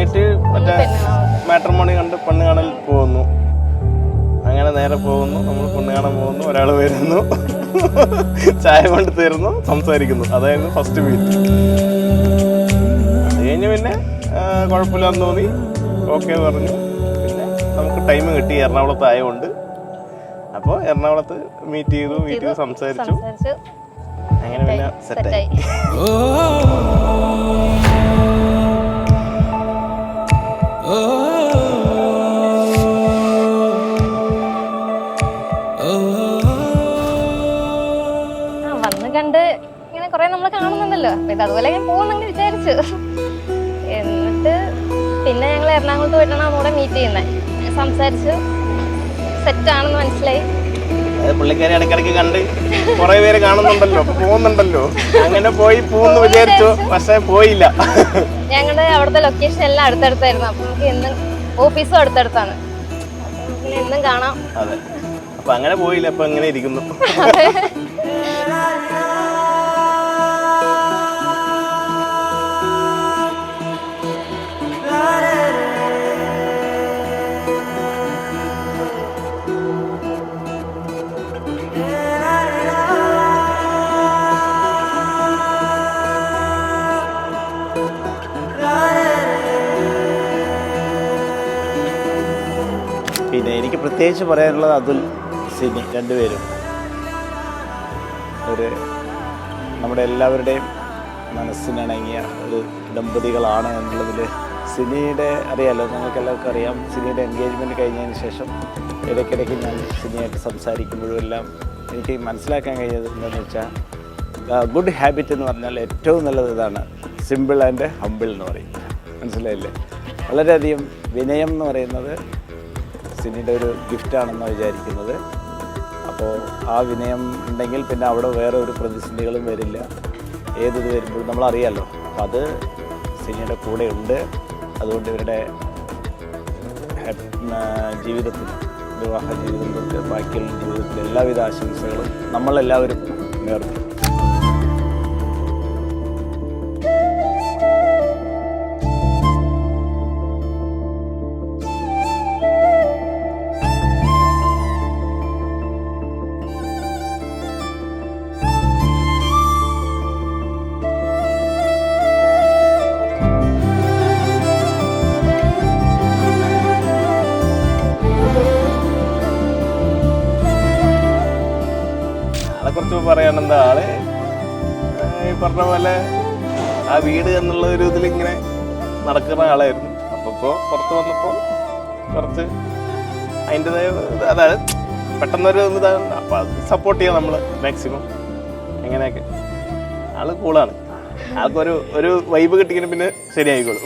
എന്നിട്ട് മറ്റേ മാട്രിമോണി കണ്ട് പെണ്ണ് കാണൽ പോകുന്നു. അങ്ങനെ നേരെ പോകുന്നു, നമ്മൾ പെണ്ണ് കാണാൻ പോകുന്നു, ഒരാൾ വരുന്നു, ചായ കൊണ്ട് തരുന്നു, സംസാരിക്കുന്നു. അതായിരുന്നു ഫസ്റ്റ് മീറ്റ്. അത് കഴിഞ്ഞ് പിന്നെ കുഴപ്പമില്ലാന്ന് തോന്നി, ഓക്കെ പറഞ്ഞു. പിന്നെ നമുക്ക് ടൈം കിട്ടി, എറണാകുളത്ത് ആയതുകൊണ്ട്. അപ്പോൾ എറണാകുളത്ത് മീറ്റ് ചെയ്തു, സംസാരിച്ചു. അങ്ങനെ പിന്നെ സെറ്റായി. വന്ന് കണ്ട് ഇങ്ങനെ കൊറേ നമ്മൾ കാണുന്നുണ്ടല്ലോ, അപ്പൊ ഇത് അതുപോലെ ഞാൻ പോകുന്നെങ്കിൽ വിചാരിച്ചു. എന്നിട്ട് പിന്നെ ഞങ്ങൾ എറണാകുളത്ത് പോയിട്ടാണ് നമ്മളെ മീറ്റ് ചെയ്യുന്നത്. സംസാരിച്ചു, സെറ്റാണെന്ന് മനസ്സിലായി. പുള്ളിക്കാരി ഇടയ്ക്കിടയ്ക്ക് കണ്ട് കുറെ പേര് കാണുന്നുണ്ടല്ലോ, അപ്പൊ പോകുന്നുണ്ടല്ലോ, അങ്ങനെ പോകുന്നു വിചാരിച്ചു. പക്ഷെ പോയില്ല. ഞങ്ങളുടെ അവിടുത്തെ ലൊക്കേഷൻ എല്ലാം അടുത്തടുത്തായിരുന്നു. അപ്പൊ നമുക്ക് എന്നും ഓഫീസും അടുത്തടുത്താണ്, നമുക്ക് എന്നും കാണാം. അതെ, അപ്പൊ അങ്ങനെ പോയില്ല. അപ്പൊ എങ്ങനെ ഇരിക്കുന്നു. പിന്നെ എനിക്ക് പ്രത്യേകിച്ച് പറയാനുള്ളത് അതുൽ, സിനി രണ്ടുപേരും ഒരു നമ്മുടെ എല്ലാവരുടെയും മനസ്സിനിണങ്ങിയ ഒരു ദമ്പതികളാണ് എന്നുള്ളതിൽ. സിനിയുടെ അറിയാമല്ലോ, നിങ്ങൾക്ക് എല്ലാവർക്കും അറിയാം. സിനിയുടെ എൻഗേജ്മെൻറ്റ് കഴിഞ്ഞതിന് ശേഷം ഇടയ്ക്കിടയ്ക്ക് ഞാൻ സിനിയായിട്ട് സംസാരിക്കുമ്പോഴും എല്ലാം എനിക്ക് മനസ്സിലാക്കാൻ കഴിയുന്നത് എന്താണെന്ന് വെച്ചാൽ, ഗുഡ് ഹാബിറ്റ് എന്ന് പറഞ്ഞാൽ ഏറ്റവും നല്ലത് ഇതാണ്, സിമ്പിൾ ആൻഡ് ഹമ്പിൾ എന്ന് പറയും. മനസ്സിലായില്ലേ? വളരെയധികം വിനയം എന്ന് പറയുന്നത് സിനിയുടെ ഒരു ഗിഫ്റ്റാണെന്ന് വിചാരിക്കുന്നത്. അപ്പോൾ ആ വിനയം ഉണ്ടെങ്കിൽ പിന്നെ അവിടെ വേറെ ഒരു പ്രതിസന്ധികളും വരില്ല. ഏതിത് വരുമ്പോഴും നമ്മളറിയാമല്ലോ. അപ്പോൾ അത് സിനിയുടെ കൂടെ ഉണ്ട്. അതുകൊണ്ട് ഇവരുടെ ജീവിതത്തിൽ, വിവാഹ ജീവിതത്തിൽ, ബാക്കിയുള്ള ജീവിതത്തിൽ എല്ലാവിധ ആശംസകളും നമ്മളെല്ലാവരും നേർന്നു. കുറിച്ച് പറയാനെന്താ, ആള് ഈ പറഞ്ഞ പോലെ ആ വീട് എന്നുള്ള ഒരു ഇതിലിങ്ങനെ നടക്കുന്ന ആളായിരുന്നു. അപ്പോൾ പുറത്ത് വന്നപ്പോൾ കുറച്ച് അതിൻ്റെതായ അതായത് പെട്ടെന്നൊരു ഇതാണ്. അപ്പം അത് സപ്പോർട്ട് ചെയ്യാം നമ്മൾ മാക്സിമം. എങ്ങനെയൊക്കെ ആള് കൂളാണ്. ആൾക്കൊരു വൈബ് കിട്ടിയെങ്കിൽ പിന്നെ ശരിയായിക്കോളും.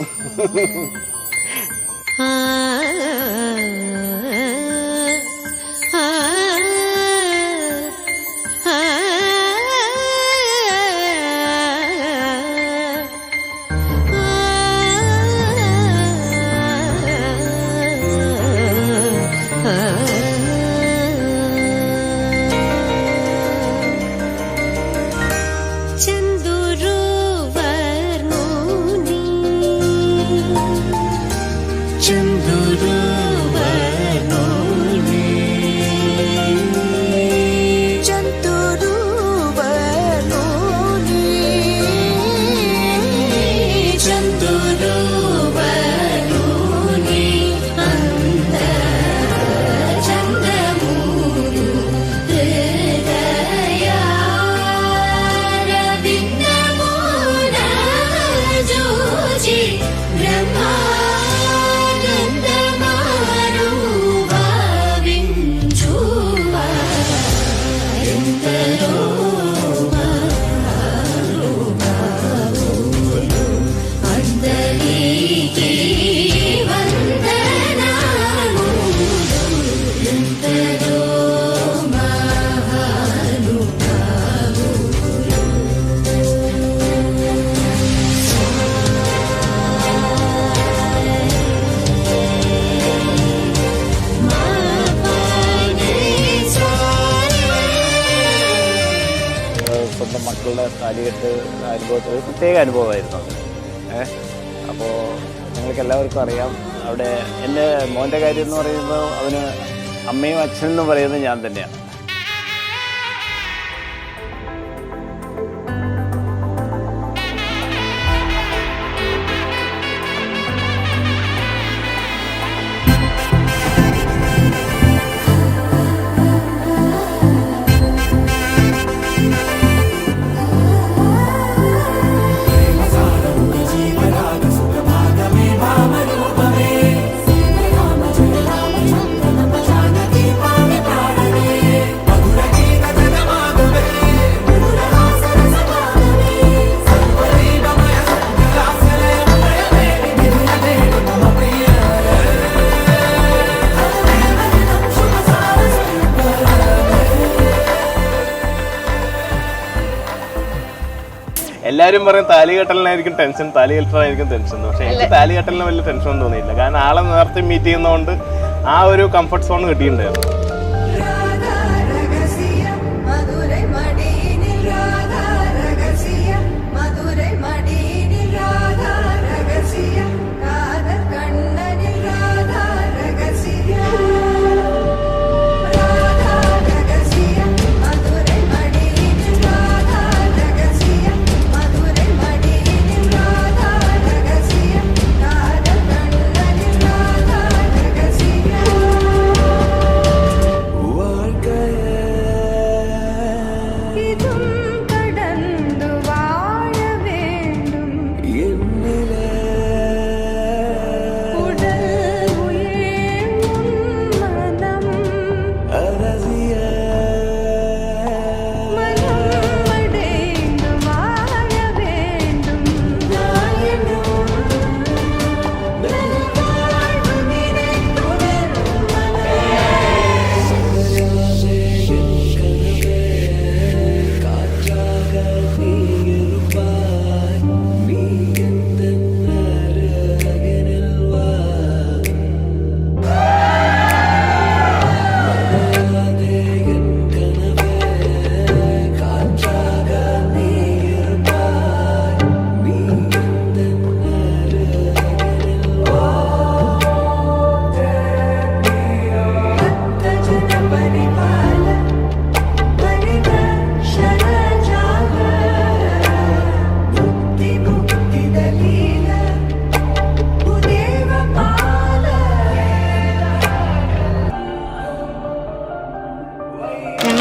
മക്കളുടെ താലികെട്ട് അനുഭവത്തിൽ ഒരു പ്രത്യേക അനുഭവമായിരുന്നു അത്. അപ്പോൾ നിങ്ങൾക്ക് എല്ലാവർക്കും അറിയാം. അവിടെ എൻ്റെ മോൻ്റെ കാര്യം എന്ന് പറയുമ്പോൾ അവന് അമ്മയും അച്ഛനെന്ന് പറയുന്നത് ഞാൻ തന്നെയാണ്. എല്ലാവരും പറയും താലി കെട്ടലിനായിരിക്കും ടെൻഷൻ, താലി കെട്ടലായിരിക്കും ടെൻഷൻ. പക്ഷെ എനിക്ക് താലി കെട്ടലിന് വലിയ ടെൻഷൻ ഒന്നും തോന്നിയില്ല. കാരണം ആളെ നേരത്തെ മീറ്റ് ചെയ്യുന്നതുകൊണ്ട് ആ ഒരു കംഫർട്ട് സോൺ കിട്ടിയിട്ടുണ്ടായിരുന്നു.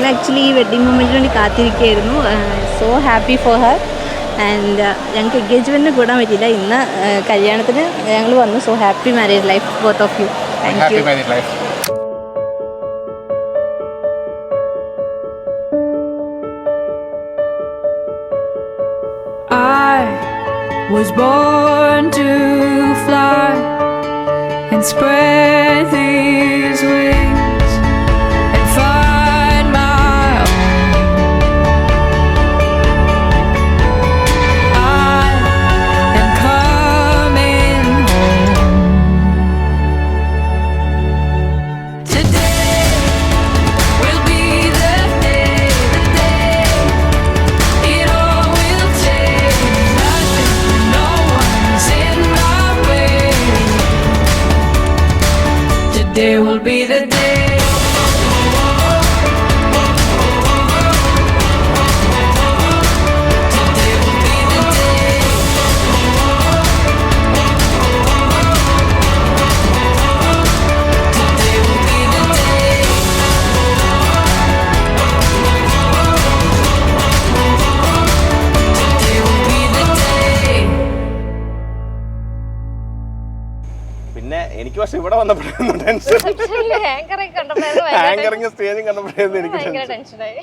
ആക്ച്വലി ഈ വെഡ്ഡിങ് മൊമെൻറ്റിന് വേണ്ടി കാത്തിരിക്കുകയായിരുന്നു. So happy for her. And ഞങ്ങൾക്ക് എൻഗേജ്മെൻറ്റിന് കൂടാൻ പറ്റിയില്ല. ഇന്ന് കല്യാണത്തിന് ഞങ്ങൾ വന്നു. So happy marriage life both of you. Thank you. I was born to fly and spread these wings and find my own. I am coming home. Today will be the day it all will change. Nothing, no one's in my way. Today will be the day. Today will be the day. Today will be the day. Today will be the day. പിന്നെ എനിക്ക് പക്ഷെ ഇവിടെ വന്നപ്പോഴായിരുന്നു tension. ആങ്കറൊക്കെ കണ്ടപ്പോഴായിരുന്നു anchoring സ്റ്റേജും കണ്ടപ്പോഴായിരുന്നു എനിക്ക് ഭയങ്കര tension. ടെൻഷനായി.